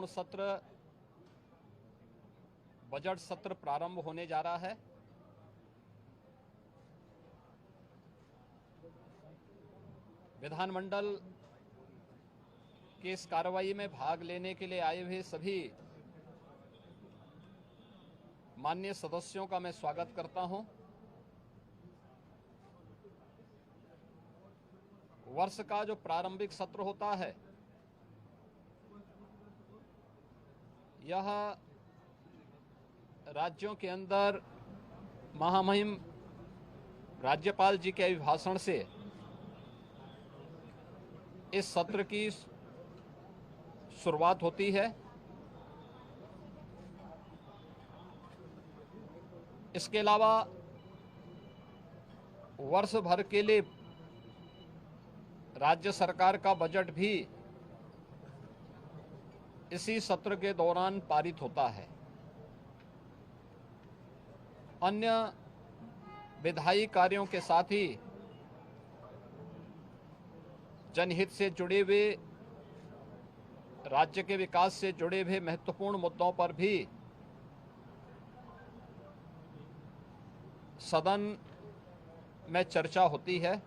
महत्वपूर्ण सत्र बजट सत्र प्रारंभ होने जा रहा है। विधानमंडल की इस कार्रवाई में भाग लेने के लिए आए हुए सभी माननीय सदस्यों का मैं स्वागत करता हूं। वर्ष का जो प्रारंभिक सत्र होता है यह राज्यों के अंदर महामहिम राज्यपाल जी के अभिभाषण से इस सत्र की शुरुआत होती है। इसके अलावा वर्ष भर के लिए राज्य सरकार का बजट भी इसी सत्र के दौरान पारित होता है। अन्य विधायी कार्यों के साथ ही जनहित से जुड़े हुए, राज्य के विकास से जुड़े हुए महत्वपूर्ण मुद्दों पर भी सदन में चर्चा होती है।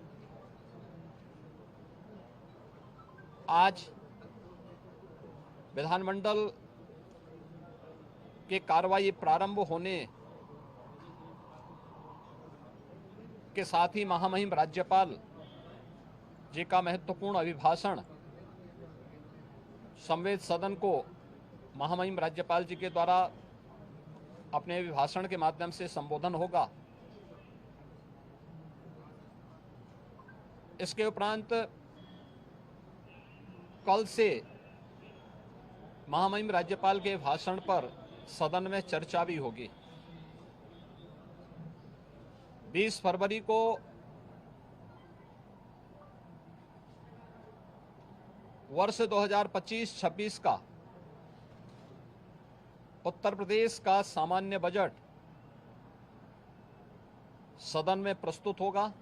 आज विधानमंडल के कार्रवाई प्रारंभ होने के साथ ही महामहिम राज्यपाल जी का महत्वपूर्ण अभिभाषण संवेद सदन को महामहिम राज्यपाल जी के द्वारा अपने अभिभाषण के माध्यम से संबोधन होगा। इसके उपरांत कल से महामहिम राज्यपाल के भाषण पर सदन में चर्चा भी होगी। 20 फरवरी को वर्ष 2025-26 का उत्तर प्रदेश का सामान्य बजट सदन में प्रस्तुत होगा।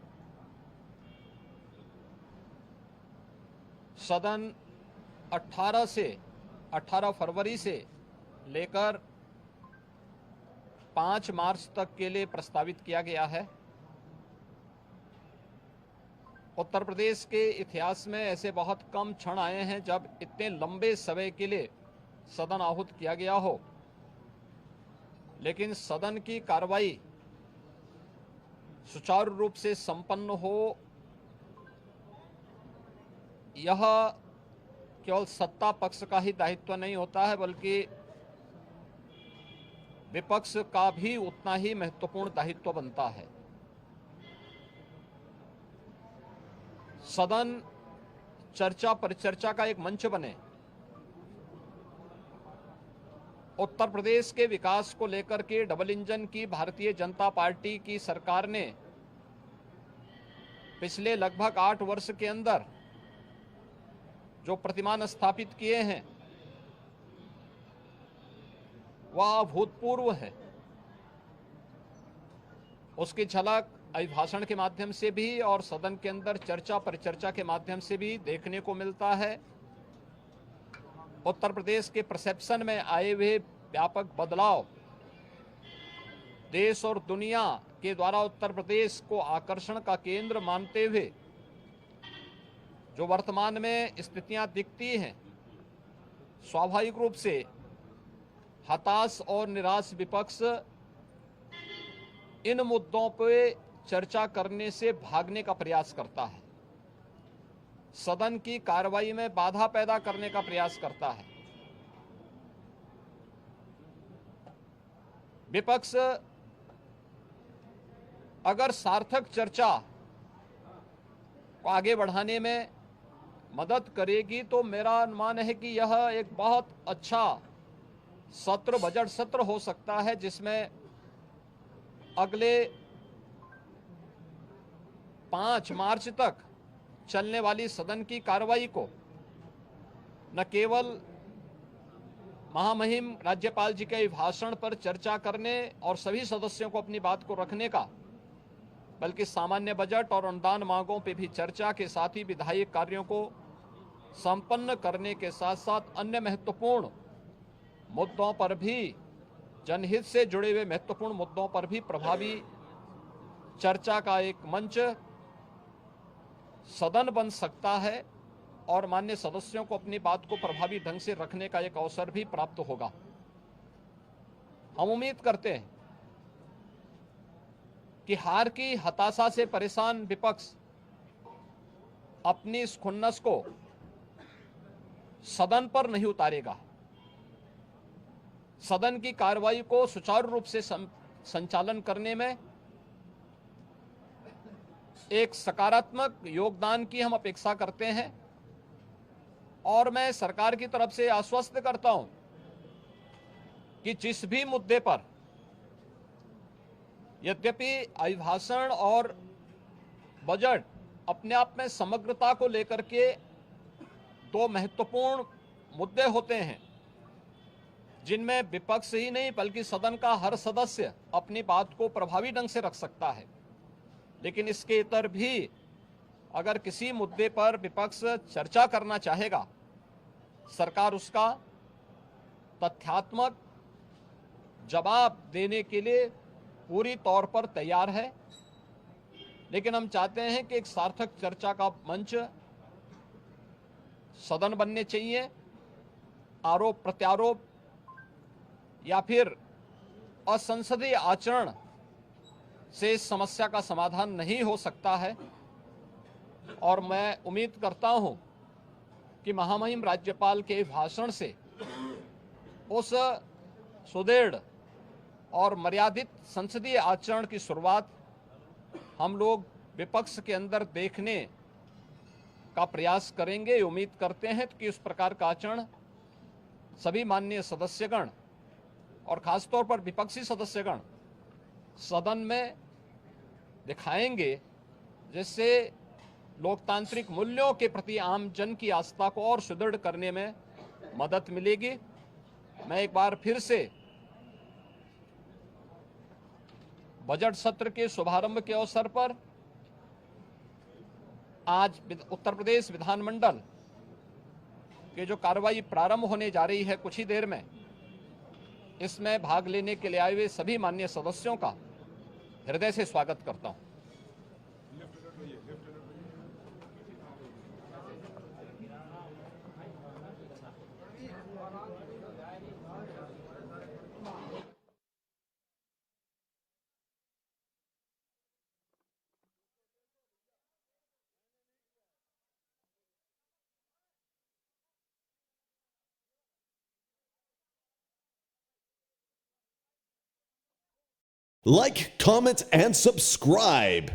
सदन 18 फरवरी से लेकर 5 मार्च तक के लिए प्रस्तावित किया गया है। उत्तर प्रदेश के इतिहास में ऐसे बहुत कम क्षण आए हैं जब इतने लंबे समय के लिए सदन आहूत किया गया हो, लेकिन सदन की कार्रवाई सुचारू रूप से संपन्न हो, यह केवल सत्ता पक्ष का ही दायित्व नहीं होता है, बल्कि विपक्ष का भी उतना ही महत्वपूर्ण दायित्व बनता है। सदन चर्चा परिचर्चा का एक मंच बने। उत्तर प्रदेश के विकास को लेकर के डबल इंजन की भारतीय जनता पार्टी की सरकार ने पिछले लगभग 8 वर्ष के अंदर जो प्रतिमान स्थापित किए हैं वह अभूतपूर्व है। उसकी झलक अभिभाषण के माध्यम से भी और सदन के अंदर चर्चा परिचर्चा के माध्यम से भी देखने को मिलता है। उत्तर प्रदेश के परसेप्शन में आए हुए व्यापक बदलाव देश और दुनिया के द्वारा उत्तर प्रदेश को आकर्षण का केंद्र मानते हुए जो वर्तमान में स्थितियां दिखती हैं, स्वाभाविक रूप से हताश और निराश विपक्ष इन मुद्दों पे चर्चा करने से भागने का प्रयास करता है, सदन की कार्रवाई में बाधा पैदा करने का प्रयास करता है। विपक्ष अगर सार्थक चर्चा को आगे बढ़ाने में मदद करेगी तो मेरा अनुमान है कि यह एक बहुत अच्छा सत्र, बजट सत्र हो सकता है, जिसमें अगले 5 मार्च तक चलने वाली सदन की कार्रवाई को न केवल महामहिम राज्यपाल जी के भाषण पर चर्चा करने और सभी सदस्यों को अपनी बात को रखने का, बल्कि सामान्य बजट और अनुदान मांगों पर भी चर्चा के साथ ही विधायी कार्यों को संपन्न करने के साथ साथ अन्य महत्वपूर्ण मुद्दों पर भी, जनहित से जुड़े हुए महत्वपूर्ण मुद्दों पर भी प्रभावी चर्चा का एक मंच सदन बन सकता है और माननीय सदस्यों को अपनी बात को प्रभावी ढंग से रखने का एक अवसर भी प्राप्त होगा। हम उम्मीद करते हैं कि हार की हताशा से परेशान विपक्ष अपनी इस खुन्नस को सदन पर नहीं उतारेगा। सदन की कार्रवाई को सुचारू रूप से संचालन करने में एक सकारात्मक योगदान की हम अपेक्षा करते हैं और मैं सरकार की तरफ से आश्वस्त करता हूं कि जिस भी मुद्दे पर, यद्यपि अभिभाषण और बजट अपने आप में समग्रता को लेकर के दो महत्वपूर्ण मुद्दे होते हैं जिनमें विपक्ष ही नहीं बल्कि सदन का हर सदस्य अपनी बात को प्रभावी ढंग से रख सकता है, लेकिन इसके इतर भी अगर किसी मुद्दे पर विपक्ष चर्चा करना चाहेगा, सरकार उसका तथ्यात्मक जवाब देने के लिए पूरी तौर पर तैयार है। लेकिन हम चाहते हैं कि एक सार्थक चर्चा का मंच सदन बनने चाहिए। आरोप प्रत्यारोप या फिर असंसदीय आचरण से इस समस्या का समाधान नहीं हो सकता है और मैं उम्मीद करता हूं कि महामहिम राज्यपाल के भाषण से उस सुदृढ़ और मर्यादित संसदीय आचरण की शुरुआत हम लोग विपक्ष के अंदर देखने का प्रयास करेंगे। उम्मीद करते हैं कि उस प्रकार का आचरण सभी माननीय सदस्यगण और खासतौर पर विपक्षी सदस्यगण सदन में दिखाएंगे, जिससे लोकतांत्रिक मूल्यों के प्रति आम जन की आस्था को और सुदृढ़ करने में मदद मिलेगी। मैं एक बार फिर से बजट सत्र के शुभारंभ के अवसर पर आज उत्तर प्रदेश विधानमंडल के जो कार्रवाई प्रारंभ होने जा रही है कुछ ही देर में, इसमें भाग लेने के लिए आए हुए सभी माननीय सदस्यों का हृदय से स्वागत करता हूं। Like, comment, and subscribe.